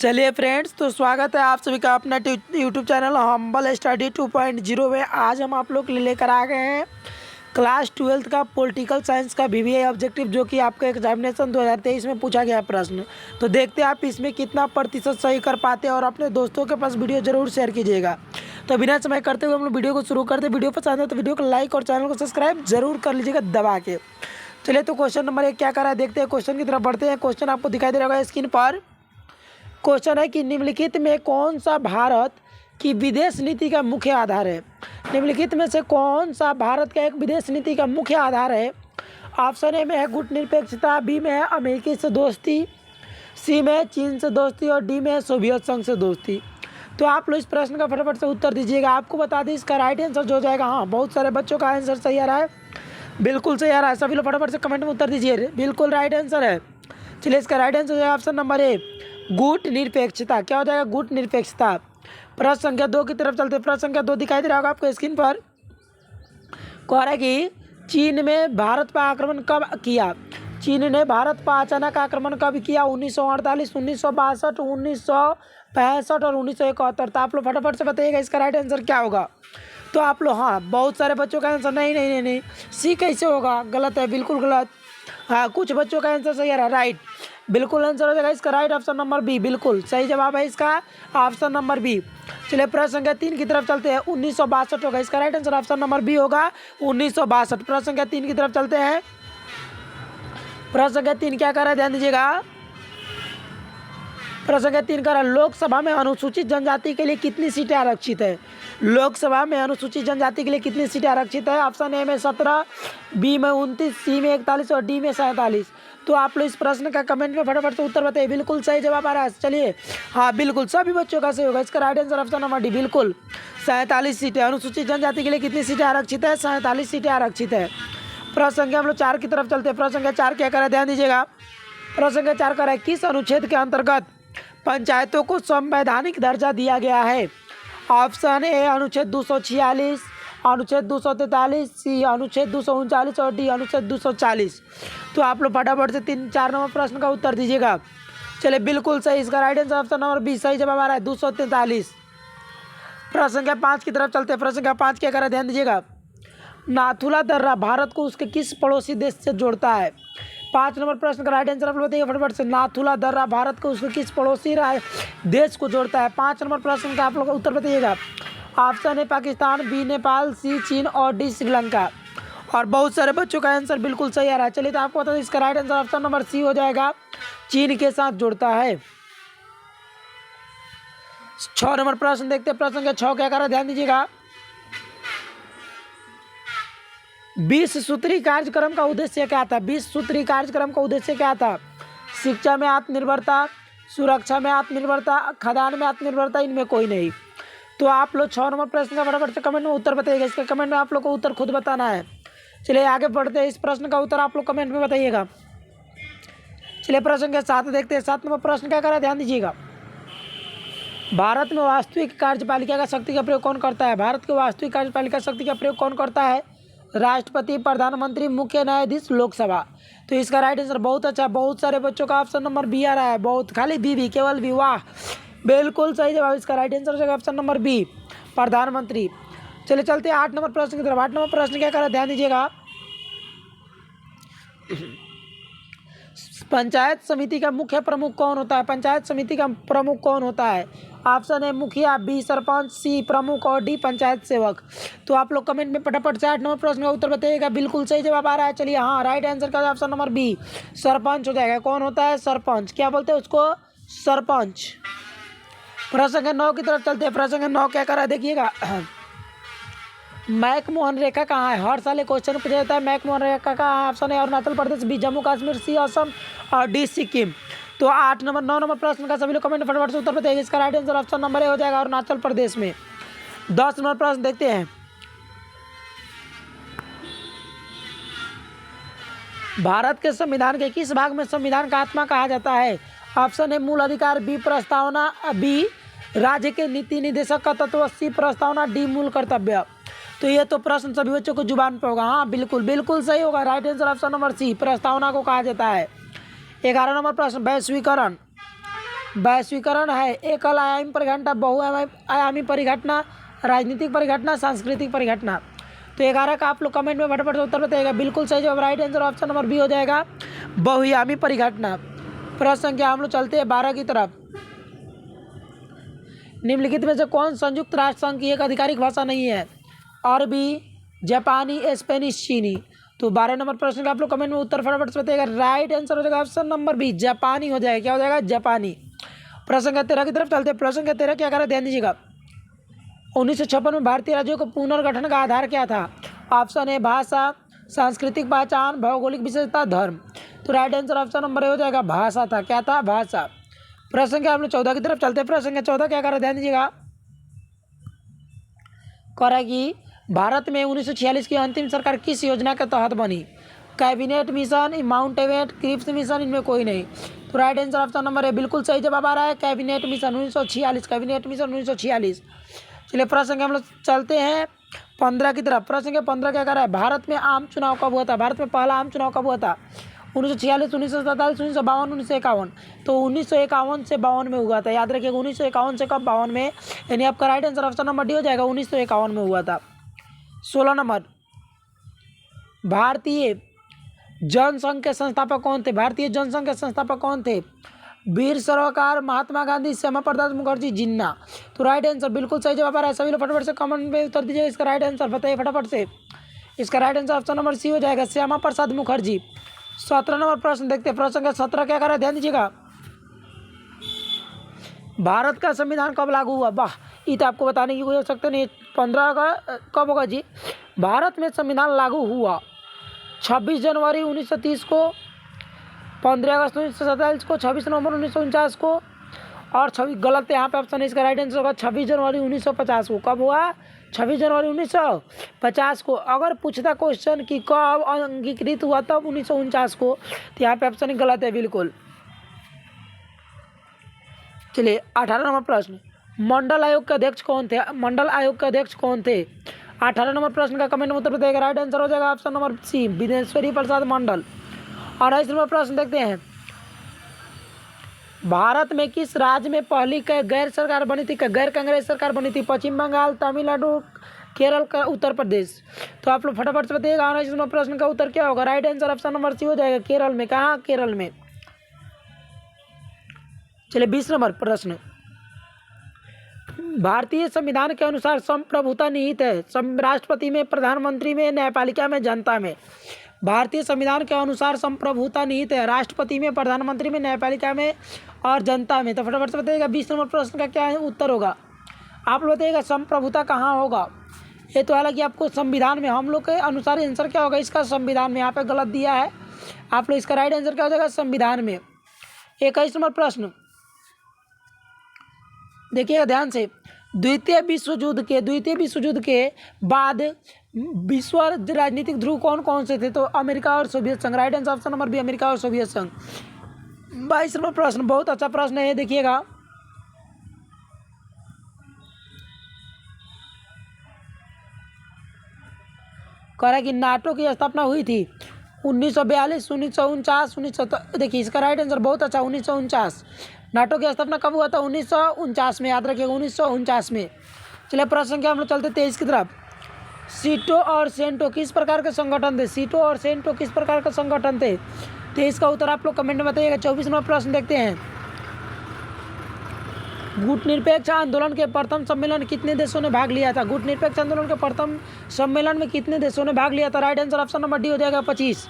चलिए फ्रेंड्स, तो स्वागत है आप सभी का अपना यूट्यूब चैनल हम्बल स्टडी 2.0 में। आज हम आप लोग के लिए लेकर आ गए हैं क्लास 12th का पॉलिटिकल साइंस का VVI ऑब्जेक्टिव, जो कि आपका एग्जामिनेशन 2023 में पूछा गया प्रश्न। तो देखते हैं आप इसमें कितना प्रतिशत सही कर पाते हैं और अपने दोस्तों के पास वीडियो जरूर शेयर कीजिएगा। तो बिना समय करते हुए हम लोग वीडियो को शुरू करते हैं। वीडियो पसंद है तो वीडियो को लाइक और चैनल को सब्सक्राइब जरूर कर लीजिएगा दबा के। चलिए, तो क्वेश्चन नंबर 1 क्या कर रहा है देखते हैं। क्वेश्चन की तरफ बढ़ते हैं। क्वेश्चन आपको दिखाई दे रहा होगा स्क्रीन पर। क्वेश्चन है कि निम्नलिखित में कौन सा भारत की विदेश नीति का मुख्य आधार है। निम्नलिखित में से कौन सा भारत का एक विदेश नीति का मुख्य आधार है। ऑप्शन ए में है गुटनिरपेक्षता, बी में है अमेरिकी से दोस्ती, सी में है चीन से दोस्ती और डी में है सोवियत संघ से दोस्ती। तो आप लोग इस प्रश्न का फटाफट से उत्तर दीजिएगा। आपको बता दें इसका राइट आंसर जो हो जाएगा, हाँ बहुत सारे बच्चों का आंसर सही आ रहा है, बिल्कुल सही आ रहा है। सभी लोग फटाफट से कमेंट में उत्तर दीजिए, बिल्कुल राइट आंसर है। चलिए, इसका राइट आंसर है ऑप्शन नंबर ए गुट निरपेक्षता। क्या हो जाएगा? गुट निरपेक्षता। प्रश्न संख्या 2 की तरफ चलते हैं। प्रश्न संख्या 2 दिखाई दे रहा होगा आपको स्क्रीन पर। कह रहा है कि चीन में भारत पर आक्रमण कब किया। चीन ने भारत पर अचानक आक्रमण कब किया? 1948, 1962, 1965 और 1971। तो आप लोग फटाफट से बताइएगा इसका राइट आंसर क्या होगा। तो आप लोग, हाँ बहुत सारे बच्चों का आंसर नहीं, सी कैसे होगा? गलत है, बिल्कुल गलत। हाँ, कुछ बच्चों का आंसर सही आ रहा है, राइट, बिल्कुल आंसर हो जाएगा इसका राइट ऑप्शन नंबर बी, बिल्कुल सही जवाब है इसका ऑप्शन नंबर बी। चलिए, प्रश्न संख्या 3 की तरफ चलते हैं। 1962 होगा इसका right answer, option number B होगा 1962। प्रश्न संख्या 3 की तरफ चलते हैं। प्रश्न संख्या 3 क्या कर रहा है, ध्यान दीजिएगा। प्रश्न संख्या 3 कर रहा है लोकसभा में अनुसूचित जनजाति के लिए कितनी सीटें आरक्षित है। लोकसभा में अनुसूचित जनजाति के लिए कितनी सीटें आरक्षित है। ऑप्शन ए में 17, बी में 29, सी में 41 और डी में 47। तो आप लोग इस प्रश्न का कमेंट में फटाफट से उत्तर बताइए। बिल्कुल सही जवाब आ रहा है। चलिए, हाँ बिल्कुल सभी बच्चों का सही होगा। इसका right answer option number D, बिल्कुल 47 सीटें। अनुसूचित जनजाति के लिए कितनी सीटें आरक्षित है? 47 सीटें आरक्षित है। प्रश्न संख्या हम लोग 4 की तरफ चलते हैं। प्रश्न संख्या 4 क्या करा है, ध्यान दीजिएगा। प्रश्न संख्या 4 करा है किस अनुच्छेद के अंतर्गत पंचायतों को संवैधानिक दर्जा दिया गया है। ऑप्शन ए अनुच्छेद 246, अनुच्छेद 243, सी अनुच्छेद 239 और डी अनुच्छेद 240। तो आप लोग फटाफट से 3-4 नंबर प्रश्न का उत्तर दीजिएगा। चलिए, बिल्कुल सही, इसका right answer option number B सही जवाब आ रहा है 243। प्रश्न संख्या 5 की तरफ चलते हैं। प्रश्न संख्या 5 क्या कर रहा है, ध्यान दीजिएगा। नाथुला दर्रा भारत को उसके किस पड़ोसी देश से जोड़ता है। 5 नंबर प्रश्न का राइट आंसर आप लोग बताइए फटाफट से। नाथुला दर्रा भारत को उसके किस पड़ोसी देश को जोड़ता है। 5 नंबर प्रश्न का आप लोग उत्तर बताइएगा। Option A Pakistan, B Nepal, C चीन और डी श्रीलंका। और बहुत सारे बच्चों का आंसर बिल्कुल सही आ रहा है। चलिए, तो आपको बता दें इसका right answer option number C हो जाएगा, चीन के साथ जोड़ता है। 6 नंबर प्रश्न देखते हैं। प्रश्न का 6 क्या कर रहा है, ध्यान दीजिएगा। 20 सूत्री कार्यक्रम का उद्देश्य क्या था। 20 सूत्री कार्यक्रम का उद्देश्य क्या था। शिक्षा में आत्मनिर्भरता, सुरक्षा में आत्मनिर्भरता, खदान में आत्मनिर्भरता, इनमें कोई नहीं। तो आप लोग 6 नंबर प्रश्न का फटाफट से कमेंट में उत्तर बताइएगा। इसका कमेंट में आप लोग को उत्तर खुद बताना है। चलिए, आगे बढ़ते हैं। इस प्रश्न का उत्तर आप लोग कमेंट में बताइएगा। चलिए, प्रश्न के 7 देखते हैं। 7 नंबर प्रश्न क्या कर रहा है, ध्यान दीजिएगा। भारत में वास्तविक कार्यपालिका का शक्ति का प्रयोग कौन करता है। भारत के वास्तविक कार्यपालिका शक्ति का प्रयोग कौन करता है। राष्ट्रपति, प्रधानमंत्री, मुख्य न्यायाधीश, लोकसभा। तो इसका राइट आंसर बहुत अच्छा, बहुत सारे बच्चों का ऑप्शन नंबर बी आ रहा है, बहुत खाली बी, केवल बी, वाह बिल्कुल सही जवाब। इसका राइट आंसर हो जाएगा ऑप्शन नंबर बी, प्रधानमंत्री। चलिए, चलते हैं 8 नंबर प्रश्न की तरफ। 8 नंबर प्रश्न क्या कर रहा है, ध्यान दीजिएगा। पंचायत समिति का मुख्य प्रमुख कौन होता है। पंचायत समिति का प्रमुख कौन होता है। ऑप्शन ए मुखिया, बी सरपंच, सी प्रमुख और डी पंचायत सेवक। तो आप लोग कमेंट में फटाफट से 8 नंबर प्रश्न का उत्तर बताइएगा। बिल्कुल सही जवाब आ रहा है। चलिए, हाँ राइट आंसर का ऑप्शन नंबर बी, सरपंच हो जाएगा। कौन होता है? सरपंच। क्या बोलते हैं उसको? सरपंच। प्रश्न संख्या 9 की तरफ चलते हैं। प्रश्न संख्या 9 क्या कर रहा है देखिएगा। मैकमोहन रेखा कहाँ है। हर साल एक क्वेश्चन पूछा जाता है, मैकमोहन रेखा कहाँ है। Option A Arunachal Pradesh, B Jammu Kashmir, C Assam और डी सिक्किम। तो 9 नंबर प्रश्न का सभी लोग कमेंट फटाफट से उत्तर बताइएगा। इसका right answer option number A हो जाएगा, अरुणाचल प्रदेश में। 10 नंबर प्रश्न देखते हैं। भारत के संविधान के किस भाग में संविधान का आत्मा कहा जाता है। ऑप्शन ए मूल अधिकार, बी प्रस्तावना, बी राज्य के नीति निर्देशक का तत्व, सी प्रस्तावना, डी मूल कर्तव्य। तो ये तो प्रश्न सभी बच्चों को जुबान पे होगा, हाँ बिल्कुल सही होगा। Right answer option number C, प्रस्तावना को कहा जाता है। 11 नंबर प्रश्न, वैश्वीकरण वैश्वीकरण है एकल आयामी परिघटना, बहुआयामी परिघटना, राजनीतिक परिघटना, सांस्कृतिक परिघटना। तो 11 का आप लोग कमेंट में फटाफट से उत्तर बताइएगा। बिल्कुल सही जवाब right answer option number B हो जाएगा, बहुआयामी परिघटना। प्रश्न संख्या हम लोग चलते हैं 12 की तरफ। निम्नलिखित में से कौन संयुक्त राष्ट्र संघ की एक आधिकारिक भाषा नहीं है? अरबी, जापानी, स्पेनिश, चीनी। तो 12 नंबर प्रश्न का आप लोग कमेंट में उत्तर फटाफट से बताइएगा। राइट आंसर हो जाएगा ऑप्शन नंबर बी, जापानी हो जाएगा। क्या हो जाएगा? जापानी। प्रश्न संख्या 13 की तरफ चलते हैं। प्रश्न संख्या 13 क्या करें, ध्यान दीजिएगा। 1956 में भारतीय राज्यों के पुनर्गठन का आधार क्या था? ऑप्शन ए भाषा, सांस्कृतिक पहचान, भौगोलिक विशेषता, धर्म। तो right answer option number A हो जाएगा, भाषा था। क्या था? भाषा। प्रश्न संख्या हम लोग 14 की तरफ चलते हैं। प्रश्न संख्या 14 क्या करें, ध्यान दीजिएगा। करें कि भारत में 1946 की अंतिम सरकार किस योजना के तहत बनी? Cabinet mission, Mount Everest, Cripps mission, इनमें कोई नहीं। तो राइट आंसर ऑप्शन नंबर है, बिल्कुल सही जवाब आ रहा है, कैबिनेट मिशन 1946। Cabinet mission 1946। चलिए प्रश्न संख्या हम लोग चलते हैं 15 की तरफ। प्रश्न संख्या 15 क्या कर रहा है, भारत में आम चुनाव कब हुआ था? भारत में पहला आम चुनाव कब हुआ था? 1946, 1947, 1952, 1951। तो 1951 से 52 में हुआ था। याद रखिएगा 1951 से कब 52 में, यानी आपका right answer option number D हो जाएगा, 1951 में हुआ था। 16 नंबर, भारतीय जनसंघ के संस्थापक कौन थे? भारतीय जनसंघ के संस्थापक कौन थे? वीर सावरकर, महात्मा गांधी, श्यामा प्रसाद मुखर्जी, जिन्ना। तो राइट आंसर बिल्कुल सही जवाब आ रहा है। सभी लोग फटाफट से कमेंट में उत्तर दीजिए, इसका राइट आंसर बताइए फटाफट से। इसका right answer option number C हो जाएगा, श्यामा प्रसाद मुखर्जी। 17 नंबर प्रश्न देखते हैं। प्रश्न का 17 क्या कर रहा है, ध्यान दीजिएगा। भारत का संविधान कब लागू हुआ? वाह, ये तो आपको बताने की कोई आवश्यकता नहीं। 15 का कब होगा जी? भारत में संविधान लागू हुआ 26 जनवरी 1930 को, 15 अगस्त 1947 को, 26 नवंबर 1949 को, और 26 गलत है यहाँ पे ऑप्शन है। इसका राइट आंसर होगा 26 जनवरी 1950 को। कब हुआ? 26 जनवरी 1950 को। अगर पूछता क्वेश्चन कि कब अंगीकृत हुआ तब 1949 को, तो यहाँ पे ऑप्शन गलत है बिल्कुल। चलिए 18 नंबर प्रश्न, मंडल आयोग के अध्यक्ष कौन थे? मंडल आयोग के अध्यक्ष कौन थे? 18 नंबर प्रश्न का कमेंट में उत्तर बताइएगा। राइट आंसर हो जाएगा ऑप्शन नंबर सी, विदेश्वरी प्रसाद मंडल। 19 नंबर प्रश्न देखते हैं। भारत में किस राज्य में पहली गैर सरकार बनी थी, गैर कांग्रेस सरकार बनी थी? पश्चिम बंगाल, तमिलनाडु, केरल का, उत्तर प्रदेश। तो आप लोग फटाफट से बताइएगा 19 नंबर प्रश्न का उत्तर क्या होगा? Right answer option number C हो जाएगा, केरल में। कहाँ? केरल में। चलिए 20 नंबर प्रश्न, भारतीय संविधान के अनुसार संप्रभुता निहित है राष्ट्रपति में, प्रधानमंत्री में, न्यायपालिका में, जनता में। भारतीय संविधान के अनुसार संप्रभुता निहित है राष्ट्रपति में, प्रधानमंत्री में, न्यायपालिका में और जनता में। तो फटाफट से बताइएगा 20 नंबर प्रश्न का क्या उत्तर होगा। आप लोग बताइएगा संप्रभुता कहाँ होगा। ये तो हालांकि आपको संविधान में, हम लोग के अनुसार आंसर क्या होगा इसका? संविधान में। यहाँ पे गलत दिया है आप लोग, इसका राइट आंसर क्या हो जाएगा? संविधान में। 21 नंबर प्रश्न देखिएगा ध्यान से। द्वितीय विश्व युद्ध के बाद विश्व राजनीतिक ध्रुव कौन कौन से थे? तो अमेरिका और सोवियत संघ। Right answer option number B, America और सोवियत संघ। 22 नंबर प्रश्न बहुत अच्छा प्रश्न है, देखिएगा। कह रहा है कि नाटो की स्थापना हुई थी 1942, 1949, 1970। देखिए इसका राइट आंसर बहुत अच्छा, 1949। नाटो की स्थापना कब हुआ था? 1949 में। याद रखिएगा 1949 में। चलिए प्रश्न संख्या हम लोग चलते 23 की तरफ। सीटो और सेंटो किस प्रकार के संगठन थे? सीटो और सेंटो किस प्रकार के संगठन थे? 23 का उत्तर आप लोग कमेंट में बताइएगा। 24 नंबर प्रश्न देखते हैं। गुटनिरपेक्ष आंदोलन के प्रथम सम्मेलन कितने देशों ने भाग लिया था? गुटनिरपेक्ष आंदोलन के प्रथम सम्मेलन में कितने देशों ने भाग लिया था? Right answer option number D हो जाएगा, 25।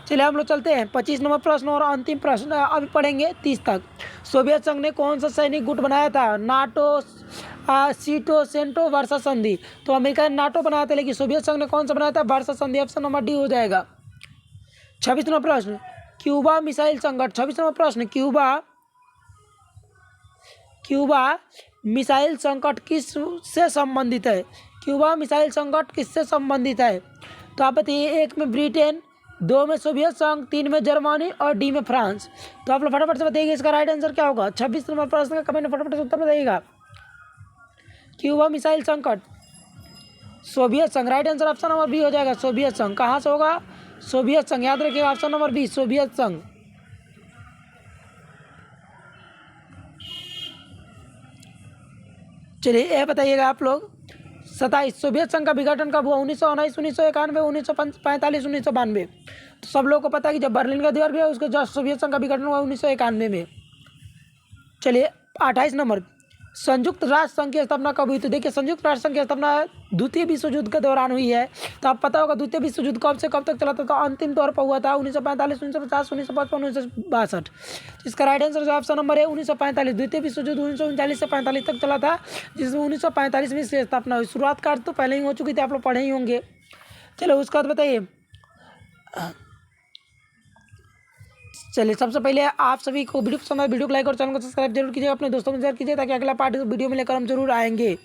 चलिए हम लोग चलते हैं 25 नंबर प्रश्न और अंतिम प्रश्न अभी पढ़ेंगे 30 तक। सोवियत संघ ने कौन सा सैनिक गुट बनाया था? नाटो, सीटो, सेंटो, वर्षा संधि। तो अमेरिका ने नाटो बनाया था, लेकिन सोवियत संघ ने कौन सा बनाया था? वर्षा संधि। ऑप्शन नंबर डी हो जाएगा। 26 नंबर प्रश्न, क्यूबा मिसाइल संकट। 26 नंबर प्रश्न, क्यूबा मिसाइल संकट किससे संबंधित है? क्यूबा मिसाइल संकट किससे संबंधित है? तो आप बताइए। 1 में ब्रिटेन, 2 में सोवियत संघ, 3 में जर्मनी और डी में फ्रांस। तो आप लोग फटाफट से बताइएगा इसका राइट आंसर क्या होगा। 26 नंबर प्रश्न का कमेंट फटाफट से उत्तर बताइएगा। क्यूबा मिसाइल संकट सोवियत संघ। Right answer option number B हो जाएगा, सोवियत संघ। कहाँ से होगा? सोवियत संघ। याद रखिएगा ऑप्शन नंबर बी, सोवियत संघ। चलिए ये बताइएगा आप लोग। 27 सोवियत संघ का विघटन कब हुआ? 1919, 1991, 1945, 1992। तो सब लोगों को पता है कि जब बर्लिन का दीवार गिरा उसके जस्ट सोवियत संघ का विघटन हुआ 1991 में। चलिए 28 नंबर, संयुक्त राष्ट्र संघ की स्थापना कब हुई? तो देखिए संयुक्त राष्ट्र संघ की स्थापना द्वितीय विश्व युद्ध के दौरान हुई है। तो आप पता होगा द्वितीय विश्व युद्ध कब से कब तक चला था? तो अंतिम तौर पर हुआ था 1945, 1950, 1955, 1962। इसका राइट आंसर जो ऑप्शन नंबर है 1945। द्वितीय विश्व युद्ध 1939 से 45 तक चला था, जिसमें 1945 में इसकी स्थापना हुई। शुरुआत का तो पहले ही हो चुकी थी, आप लोग पढ़े ही होंगे। चलो उसके बाद बताइए। चलिए सबसे पहले आप सभी को वीडियो पसंद आए वीडियो को लाइक और चैनल को सब्सक्राइब जरूर कीजिएगा, अपने दोस्तों को शेयर कीजिए ताकि अगला पार्ट वीडियो में लेकर हम जरूर आएंगे।